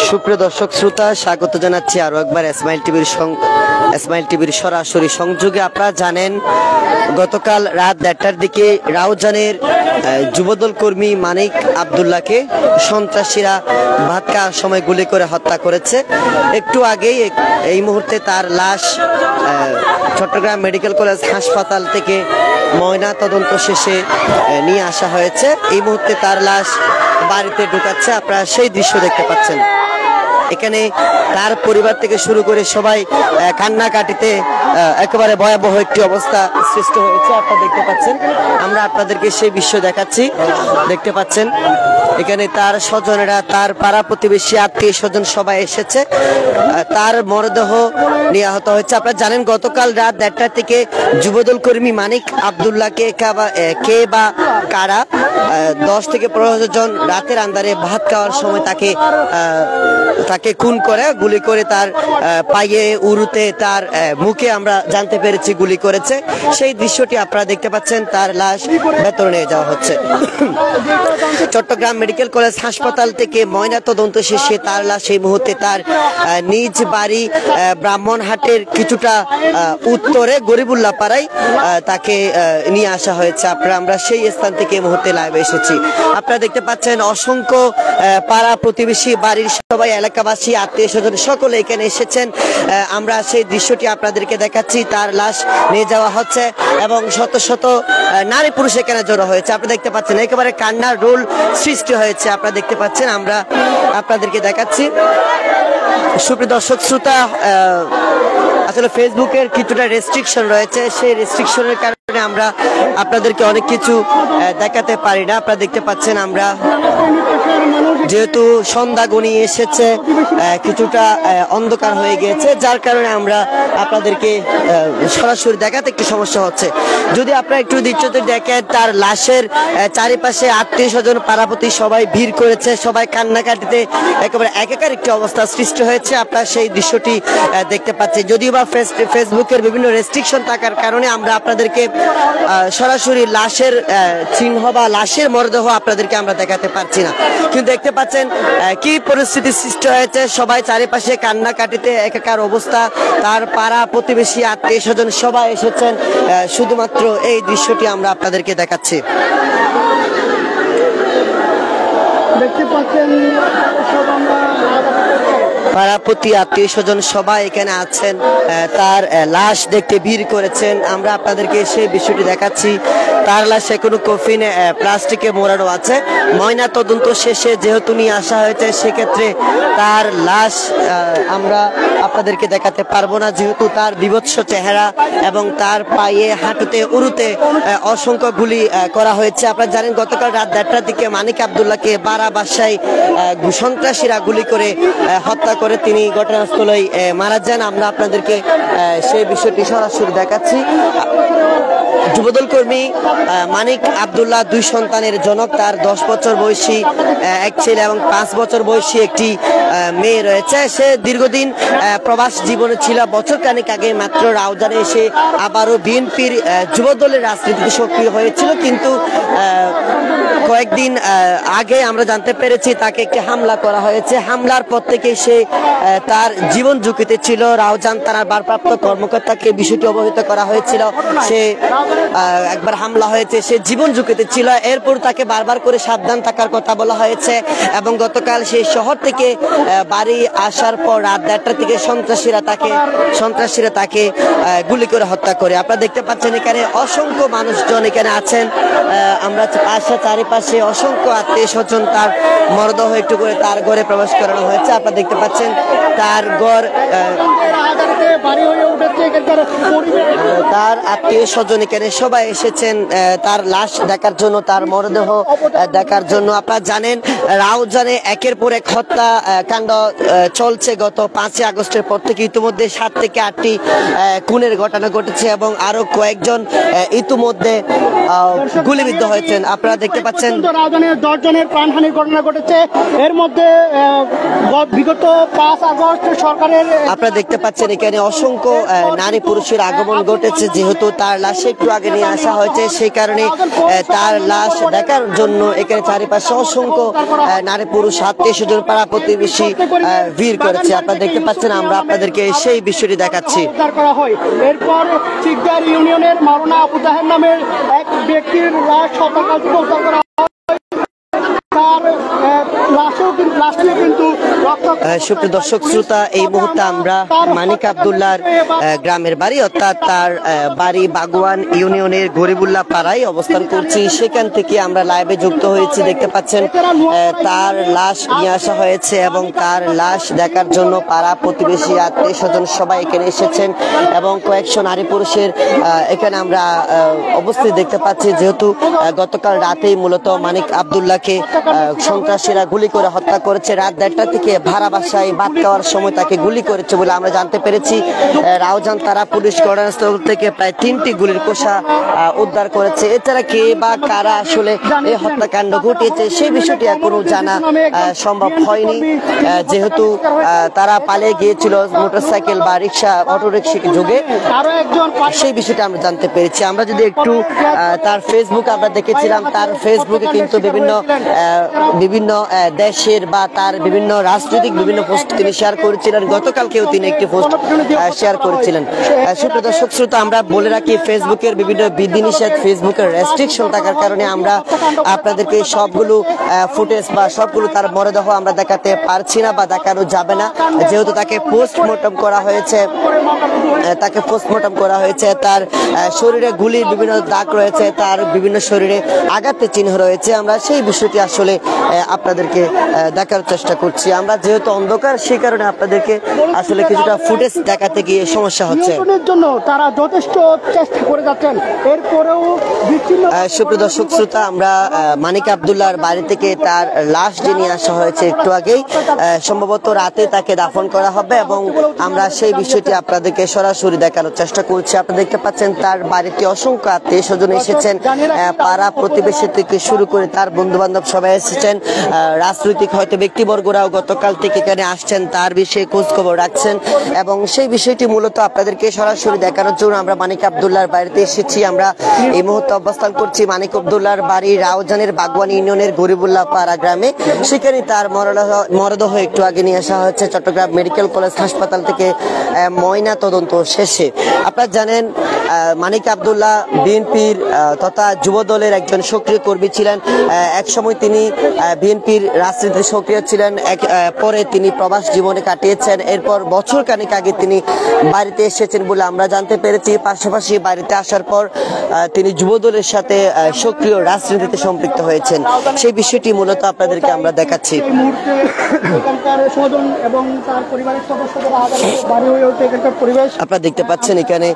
সুপ্রিয় দর্শক শ্রোতা, স্বাগত জানাচ্ছি আরো একবার স্মাইল টিভির সরাসরি সংযোগে। আপনারা জানেন গতকাল রাত 1টার দিকে রাউজানের যুবদল কর্মী মানিক আব্দুল্লাহকে সন্ত্রাসীরা ভাত খাওয়ার সময় গুলি করে হত্যা করেছে। একটু আগেই এই মুহূর্তে তার লাশ চট্টগ্রাম মেডিকেল কলেজ হাসপাতাল থেকে ময়না তদন্ত শেষে নিয়ে আসা হয়েছে। এই মুহূর্তে তার লাশ বাড়িতে ঢুকাচ্ছে, আপনারা সেই দৃশ্য দেখতে পাচ্ছেন। এখানে তার পরিবার থেকে শুরু করে সবাই কান্নাকাটিতে একেবারে ভয়াবহ একটি অবস্থা সৃষ্টি হয়েছে। আপনারা দেখতে পাচ্ছেন, আমরা আপনাদেরকে সেই দৃশ্য দেখাচ্ছি। দেখতে পাচ্ছেন এখানে তার স্বজনেরা, তার পাড়া প্রতিবেশী, আত্মীয় স্বজন সবাই এসেছে। তার মরদেহ নিহত হয়েছে। আপনারা জানেন গতকাল রাত 1টার থেকে যুবদল কর্মী মানিক আব্দুল্লাহকে কে বা কারা 10 থেকে 15 জন রাতের আন্ধারে ভাত খাওয়ার সময় তাকে খুন করে, গুলি করে তার পায়ে, উরুতে, তার মুখে আমরা জানতে পেরেছি গুলি করেছে। সেই দৃশ্যটি আপনারা দেখতে পাচ্ছেন। তার লাশ ভেতরে নিয়ে যাওয়া হচ্ছে। চট্টগ্রাম মেডিকেল কলেজ হাসপাতাল থেকে ময়না তদন্ত শেষে তার লাশ এই মুহূর্তে তার নিজ বাড়ি ব্রাহ্মণহাটের কিছুটা উত্তরে গরিবুল্লাহ পাড়ায় তাকে নিয়ে আসা হয়েছে। আমরা সেই স্থান থেকে এই মুহূর্তে লাইভে এসেছি। আপনারা দেখতে পাচ্ছেন অসংখ্য পাড়া প্রতিবেশী, বাড়ির সবাই, এলাকাবাসী, আত্মীয় স্বজন সকলে এখানে এসেছেন। আমরা সেই দৃশ্যটি আপনাদেরকে দেখাচ্ছি। তার লাশ নিয়ে যাওয়া হচ্ছে এবং শত শত নারী পুরুষ এখানে জড়ো হয়েছে। আপনারা দেখতে পাচ্ছেন একেবারে কান্নার রোল সৃষ্টি হয়েছে। আপনারা দেখতে পাচ্ছেন, আমরা আপনাদেরকে দেখাচ্ছি। সুপ্রিয় দর্শক শ্রোতা, আসলে ফেসবুকের কিছুটা রেস্ট্রিকশন রয়েছে, সেই রেস্ট্রিকশনের কারণে আমরা আপনাদেরকে অনেক কিছু দেখাতে পারি না। আপনারা দেখতে পাচ্ছেন, আমরা যেহেতু সন্ধ্যা গণিয়ে এসেছে, কিছুটা অন্ধকার হয়ে গিয়েছে, যার কারণে আমরা আপনাদেরকে সরাসরি দেখাতে একটু সমস্যা হচ্ছে। যদি আপনারা একটু দৃশ্যটি দেখেন, তার লাশের চারিপাশে আত্মীয় স্বজন, পাড়াপতি সবাই ভিড় করেছে, সবাই কান্নাকাটিতে একেবারে একাকার একটি অবস্থা সৃষ্টি হয়েছে। আপনারা সেই দৃশ্যটি দেখতে পাচ্ছি। যদিও বা ফেসবুকের বিভিন্ন রেস্ট্রিকশন থাকার কারণে আমরা আপনাদেরকে সরাসরি লাশের চিহ্ন বা লাশের মরদেহ আপনাদেরকে আমরা দেখাতে পারছি না। কিন্তু দেখতে পাচ্ছেন কি পরিস্থিতি সৃষ্টি হয়েছে। সবাই চারিপাশে কান্নাকাটিতে একাকার অবস্থা। তার পাড়া প্রতিবেশী, আত্মীয় স্বজন সবাই এসেছেন। শুধুমাত্র এই দৃশ্যটি আমরা আপনাদেরকে দেখাচ্ছি। দেখতে পাচ্ছেন পাড়াপতি, আত্মীয় স্বজন সবাই এখানে আছেন, তার লাশ দেখতে ভিড় করেছেন। আমরা আপনাদেরকে সেই বিষয়টি দেখাচ্ছি। তার লাশ এখনো কফিনে প্লাস্টিকে মোড়ানো আছে। ময়না তদন্ত শেষে যেহেতু নিয়ে আসা হয়েছে, সেক্ষেত্রে তার লাশ আমরা আপনাদেরকে দেখাতে পারবো না, যেহেতু তার বিভৎস চেহারা এবং তার পায়ে, হাঁটুতে, উরুতে অসংখ্য গুলি করা হয়েছে। আপনারা জানেন গতকাল রাত 1টার দিকে মানিক আব্দুল্লাহকে বাড়া বাসায় সন্ত্রাসীরা গুলি করে হত্যা করে তিনি ঘটনাস্থলে মারা যান। আমরা আপনাদেরকে সেই বিষয়টি সরাসরি দেখাচ্ছি। যুবদল কর্মী মানিক আব্দুল্লাহ 2 সন্তানের জনক। তার 10 বছর বয়সী এক ছেলে এবং 5 বছর বয়সী একটি মেয়ে রয়েছে। সে দীর্ঘদিন প্রবাস জীবনে ছিল। বছর খানেক আগে মাত্র রাউজানে এসে আবারও বিএনপির যুবদলের রাজনীতিতে সক্রিয় হয়েছিল, কিন্তু কয়েকদিন আগে আমরা জানতে পেরেছি তাকে একটি হামলা করা হয়েছে। হামলার পর থেকে সে তার জীবন ঝুঁকিতে ছিল। রাউজান থানার ভারপ্রাপ্ত কর্মকর্তাকে বিষয়টি অবহিত করা হয়েছিল। সে একবার হামলা হয়েছে, সে জীবন ঝুঁকিতে ছিল। এরপর তাকে বারবার করে সাবধান থাকার কথা বলা হয়েছে এবং গতকাল সেই শহর থেকে বাড়ি আসার পর রাত 1টার থেকে সন্ত্রাসীরা তাকে গুলি করে হত্যা করে। আপনারা দেখতে পাচ্ছেন এখানে অসংখ্য মানুষজন এখানে আছেন। আমরা চারিপাশে অসংখ্য আত্মীয় স্বজন, তার মরদেহ একটু করে তার ঘরে প্রবেশ করানো হয়েছে। আপনারা দেখতে পাচ্ছেন তার ঘর, তার আত্মীয় স্বজন এখানে সবাই এসেছেন তার লাশ দেখার জন্য, তার মরদেহ দেখার জন্য। আপনারা জানেন রাউজানে একের পর এক হত্যা কাণ্ড চলছে। গত 5 আগস্টের পর থেকে ইতিমধ্যে 7 থেকে 8টি খুনের ঘটনা ঘটেছে এবং আরো কয়েকজন ইতিমধ্যে গুলিবিদ্ধ হয়েছেন। আপনারা দেখতে পাচ্ছেন রাউজানে 10 জনের প্রাণহানির ঘটনা ঘটেছে। এর মধ্যে বিগত 5 আগস্ট সরকারের আপনারা দেখতে পাচ্ছেন এখানে অসংখ্য নারী পুরুষের আগমন ঘটেছে, যেহেতু তার লাশ একটু আগে নিয়ে আসা হয়েছে সেই কারণে তার লাশ দেখার জন্য এখানে চারিপাশে অসংখ্য নারী পুরুষ আত্মীয় স্বজন পাড়া প্রতিবেশী ভিড় করেছে। আপনারা দেখতে পাচ্ছেন, আমরা আপনাদেরকে সেই বিষয়টি দেখাচ্ছি। করা হয় এরপর শিকদার ইউনিয়নের মাওলানা আবু তাহের নামের এক ব্যক্তির লাশ সকাল থেকে উদ্ধার করা হয়। সুপ্রিয় দর্শক শ্রোতা, এই মুহূর্তে আমরা মানিক আব্দুল্লাহর গ্রামের বাড়ি অর্থাৎ তার বাড়ি বাগুয়ান ইউনিয়নের গরিবুল্লাহ পাড়ায় অবস্থান করছি। সেখান থেকে আমরা লাইভে যুক্ত হয়েছি। দেখতে পাচ্ছেন তার লাশ নিয়ে আসা হয়েছে এবং তার লাশ দেখার জন্য পাড়া প্রতিবেশী আত্মীয় স্বজন সবাই এখানে এসেছেন এবং কয়েকশো নারী পুরুষের এখানে আমরা অবস্থিত দেখতে পাচ্ছি। যেহেতু গতকাল রাতেই মূলত মানিক আব্দুল্লাহকে সন্ত্রাসীরা গুলি করে হত্যা করেছে। রাত 1:30 থেকে ভাড়া বাসায় ভাত খাওয়ার সময় তাকে গুলি করেছে বলে আমরা জানতে পেরেছি। রাউজান তারা পুলিশ ঘটনাস্থল থেকে প্রায় 3টি গুলির কোষা উদ্ধার করেছে। এছাড়া কে বা কারা আসলে এই হত্যাকাণ্ড ঘটিয়েছে সেই বিষয়টি এখনো জানা সম্ভব হয়নি, যেহেতু তারা পালিয়ে গিয়েছিল মোটরসাইকেল বা রিক্সা অটোরিক্সা যুগে, সেই বিষয়টা আমরা জানতে পেরেছি। আমরা যদি একটু তার ফেসবুক আমরা দেখেছিলাম, তার ফেসবুকে কিন্তু বিভিন্ন দেশের বা তার বিভিন্ন রাজনৈতিক বিভিন্ন পোস্ট তিনি শেয়ার করেছিলেন। গতকালকেও তিনি একটি পোস্ট শেয়ার করেছিলেন। সুপ্রিয় দর্শক শ্রোতা, আমরা বলে রাখি ফেসবুকের বিভিন্ন বিধিনিষেধ, ফেসবুকের রেস্ট্রিকশন থাকার কারণে আমরা আপনাদেরকে সবগুলো ফুটেজ বা সবগুলো তার মরদেহ আমরা দেখাতে পারছি না বা দেখানো যাবে না, যেহেতু তাকে পোস্টমর্টম করা হয়েছে। তার শরীরে গুলির বিভিন্ন দাগ রয়েছে, তার বিভিন্ন শরীরে আঘাতের চিহ্ন রয়েছে। আমরা সেই বিষয়টি আসলে আপনাদেরকে দেখার চেষ্টা করছি। আমরা যেহেতু অন্ধকার সেই কারণে আপনাদেরকে আসলে কিছুটা ফুটেজ দেখাতে গিয়ে সমস্যা হচ্ছে। জন্য তারা যথেষ্ট চেষ্টা করে যাচ্ছেন, এরপরেও সুপ্রিয় দর্শক শ্রোতা, আমরা মানিক আব্দুল্লাহর বাড়ি থেকে তার লাশ যে নিয়ে আসা হয়েছে একটু আগেই, সম্ভবত রাতে তাকে দাফন করা হবে এবং আমরা সেই বিষয়টি আপনাদেরকে সরাসরি দেখানোর চেষ্টা করছি। আপনারা দেখতে পাচ্ছেন তার বাড়িতে অসংখ্য আত্মীয় স্বজন এসেছেন, পাড়া প্রতিবেশী থেকে শুরু করে তার বন্ধু বান্ধব সবাই এসেছেন। রাজনৈতিক হয়তো ব্যক্তিবর্গরাও গতকাল থেকে এখানে আসছেন, তার বিষয়ে খোঁজ খবর রাখছেন এবং সেই বিষয়টি মূলত আপনাদেরকে সরাসরি দেখানোর জন্য আমরা মানিক আব্দুল্লাহর বাড়িতে এসেছি। আমরা এই মুহূর্তে অবস্থান করছি মানিক আব্দুল্লাহর বাড়ি রাউজানের বাগওয়ান ইউনিয়নের গরিবুল্লাহ পাড়া গ্রামে। সেখানে তার মরদেহ একটু আগে নিয়ে আসা হয়েছে চট্টগ্রাম মেডিকেল কলেজ হাসপাতাল থেকে ময়না তদন্ত শেষে। আপনারা জানেন মানিক আব্দুল্লাহ বিএনপির তথা যুব দলের একজন সক্রিয় কর্মী ছিলেন। এক সময় তিনি বিএনপির রাজনীতিতে সক্রিয় ছিলেন, পরে তিনি প্রবাস জীবনে কাটিয়েছেন। এরপর বছর খানেক আগে তিনি বাড়িতে এসেছেন বলে আমরা জানতে পেরেছি। পাশাপাশি বাড়িতে আসার পর তিনি যুব দলের সাথে সক্রিয় রাজনীতিতে সম্পৃক্ত হয়েছেন। সেই বিষয়টি মূলত আপনাদেরকে আমরা দেখাচ্ছি। আপনারা দেখতে পাচ্ছেন এখানে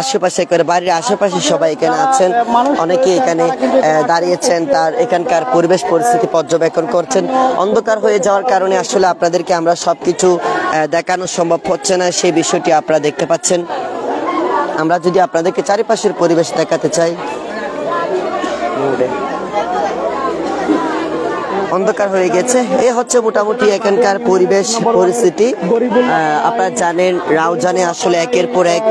আশেপাশে বাড়ির আশেপাশে সবাই এখানে আছেন, অনেকে এখানে দাঁড়িয়েছেন, তার এখানকার পরিবেশ পরিস্থিতি পর্যবেক্ষণ করছেন। অন্ধকার হয়ে যাওয়ার কারণে আসলে আপনাদেরকে আমরা সবকিছু দেখানো সম্ভব হচ্ছে না, সেই বিষয়টি আপনারা দেখতে পাচ্ছেন। আমরা যদি আপনাদেরকে চারিপাশের পরিবেশ দেখাতে চাই, অন্ধকার হয়ে গেছে। এ হচ্ছে মোটামুটি এখানকার পরিবেশ পরিস্থিতি। আপনারা জানেন রাউজানে আসলে একের পর এক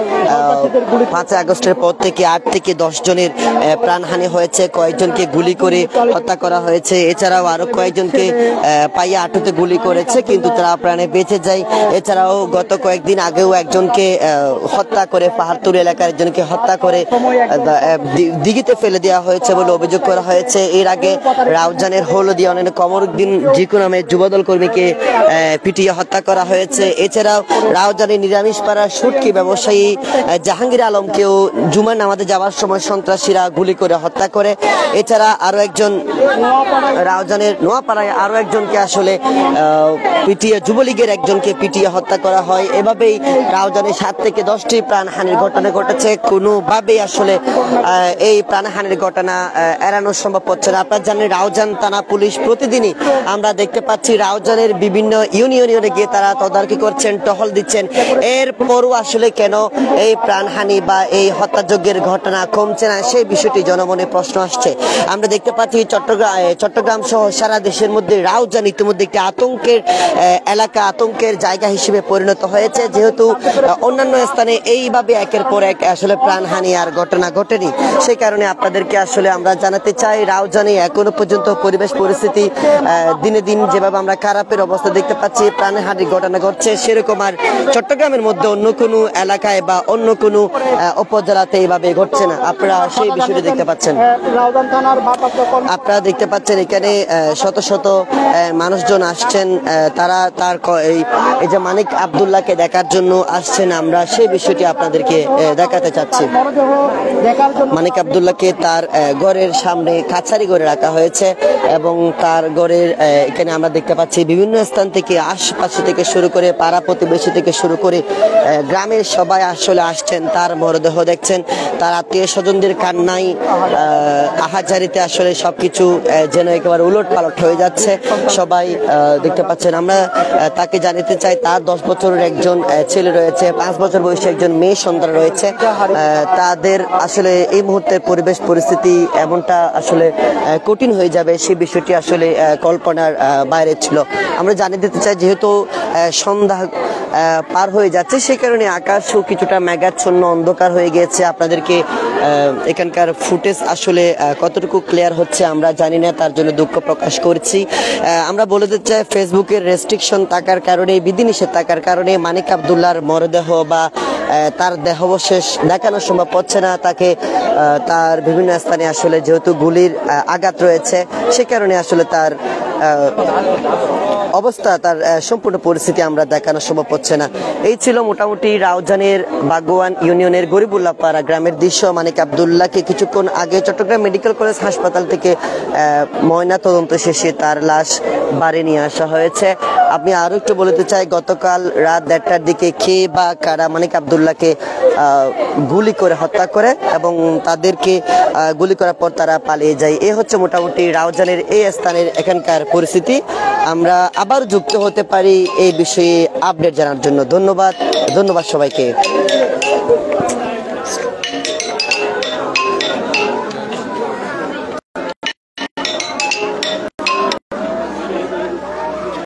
5 আগস্টের পর থেকে 8 থেকে 10 জনের প্রাণহানি হয়েছে, কয়েকজনকে গুলি করে হত্যা করা হয়েছে। এছাড়াও আরো কয়েকজনকে পাইয়া আটুতে গুলি করেছে, কিন্তু তারা প্রাণে বেঁচে যায়। এছাড়াও গত কয়েকদিন আগেও একজনকে হত্যা করে পাহাড়তলী এলাকার একজনকে হত্যা করে দিঘিতে ফেলে দেওয়া হয়েছে বলে অভিযোগ করা হয়েছে। এর আগে রাউজানের হলদিয়া কমরউদ্দিন জিকু নামে যুবদল কর্মীকে পিটিয়ে হত্যা করা হয়েছে। এছাড়াও রাউজানের নিরামিষপাড়ার সুটকি ব্যবসায়ী জাহাঙ্গীর আলমকেও জুমার নামাজে যাওয়ার সময় সন্ত্রাসীরা গুলি করে হত্যা করে। এছাড়া আরো একজন রাউজানের নোয়াপাড়ায় আরো একজনকে আসলে পিটিয়ে যুবলীগের একজনকে পিটিয়ে হত্যা করা হয়। এভাবেই রাউজানে 7 থেকে 10টি প্রাণহানির ঘটনা ঘটেছে। কোনোভাবেই আসলে এই প্রাণহানির ঘটনা এড়ানো সম্ভব হচ্ছে না। আপনারা জানেন রাউজান থানা পুলিশ প্রতি প্রতিদিনই আমরা দেখতে পাচ্ছি রাউজানের বিভিন্ন ইউনিয়নে গিয়ে তারা তদারকি করছেন, টহল দিচ্ছেন। এরপরও আসলে কেন এই প্রাণহানি বা এই হত্যাযজ্ঞের ঘটনা কমছে না, সেই বিষয়টি জনমনে প্রশ্ন আসছে। আমরা দেখতে পাচ্ছি চট্টগ্রাম সহ সারা দেশের মধ্যে রাউজান ইতিমধ্যে একটি আতঙ্কের এলাকা, আতঙ্কের জায়গা হিসেবে পরিণত হয়েছে, যেহেতু অন্যান্য স্থানে এইভাবে একের পর এক আসলে প্রাণহানি আর ঘটনা ঘটেনি। সেই কারণে আপনাদেরকে আসলে আমরা জানাতে চাই, রাউজানে এখনো পর্যন্ত পরিবেশ পরিস্থিতি দিনে দিন যেভাবে আমরা খারাপের অবস্থা দেখতে পাচ্ছি, প্রাণহানির ঘটনা ঘটছে, সেরকম আর চট্টগ্রামের মধ্যে অন্য কোনো এলাকায় বা অন্য কোনো উপজেলাতে এইভাবে ঘটছে না। আপনারা সেই বিষয়টি দেখতে পাচ্ছেন। আপনারা দেখতে পাচ্ছেন এখানে শত শত মানুষজন আসছেন, তারা তার এই যে মানিক আব্দুল্লাহকে দেখার জন্য আসছেন। আমরা সেই বিষয়টি আপনাদেরকে দেখাতে চাচ্ছি। মানিক আব্দুল্লাহকে তার ঘরের সামনে কাছারি ঘরে রাখা হয়েছে এবং তার ঘরের এখানে আমরা দেখতে পাচ্ছি বিভিন্ন স্থান থেকে, আশপাশে থেকে শুরু করে পাড়া প্রতিবেশী থেকে শুরু করে গ্রামের সবাই আসলে আসছেন তার মরদেহ দেখছেন। তার আত্মীয় স্বজনদের কান্নাই আহাজারিতে আসলে সবকিছু যেন একেবারে উলট পালট হয়ে যাচ্ছে। সবাই দেখতে পাচ্ছেন। আমরা তাকে জানাতে চাই, তার 10 বছরের একজন ছেলে রয়েছে, 5 বছর বয়সী একজন মেয়ে সন্তান রয়েছে। তাদের আসলে এই মুহূর্তের পরিবেশ পরিস্থিতি এমনটা আসলে কঠিন হয়ে যাবে, সেই বিষয়টি আসলে কল্পনার বাইরে ছিল। আমরা জানিয়ে দিতে চাই, যেহেতু সন্ধ্যা পার হয়ে যাচ্ছে, সেই কারণে আকাশও কিছুটা মেঘাচ্ছন্ন অন্ধকার হয়ে গিয়েছে। আপনাদেরকে এখানকার ফুটেজ আসলে কতটুকু ক্লিয়ার হচ্ছে আমরা জানি না, তার জন্য দুঃখ প্রকাশ করছি। আমরা বলে দিতে চাই, ফেসবুকের রেস্ট্রিকশন থাকার কারণে, বিধিনিষেধ থাকার কারণে মানিক আব্দুল্লাহর মরদেহ বা তার দেহাবশেষ দেখানো সম্ভব হচ্ছে না। তাকে তার বিভিন্ন স্থানে আসলে যেহেতু গুলির আঘাত রয়েছে, সে কারণে আসলে তার অবস্থা, তার সম্পূর্ণ পরিস্থিতি আমরা দেখানো সম্ভব হচ্ছে না। এই ছিল মোটামুটি রাউজানের বাগোয়ান ইউনিয়নের গরিবুল্লাহ পাড়া গ্রামের দৃশ্য। মানিক আব্দুল্লাহকে কিছুক্ষণ আগে চট্টগ্রাম মেডিকেল কলেজ হাসপাতাল থেকে ময়না তদন্ত শেষে তার লাশ বাড়ি নিয়ে আসা হয়েছে। আমি আরো একটু বলতে চাই, গতকাল রাত 1টার দিকে কে বা কারা মানিক আব্দুল্লাহকে গুলি করে হত্যা করে এবং তাদেরকে গুলি করার পর তারা পালিয়ে যায়। এ হচ্ছে মোটামুটি রাউজানের এই স্থানের এখানকার পরিস্থিতি। আমরা আবার যুক্ত হতে পারি এই বিষয়ে আপডেট জানার জন্য। ধন্যবাদ সবাইকে।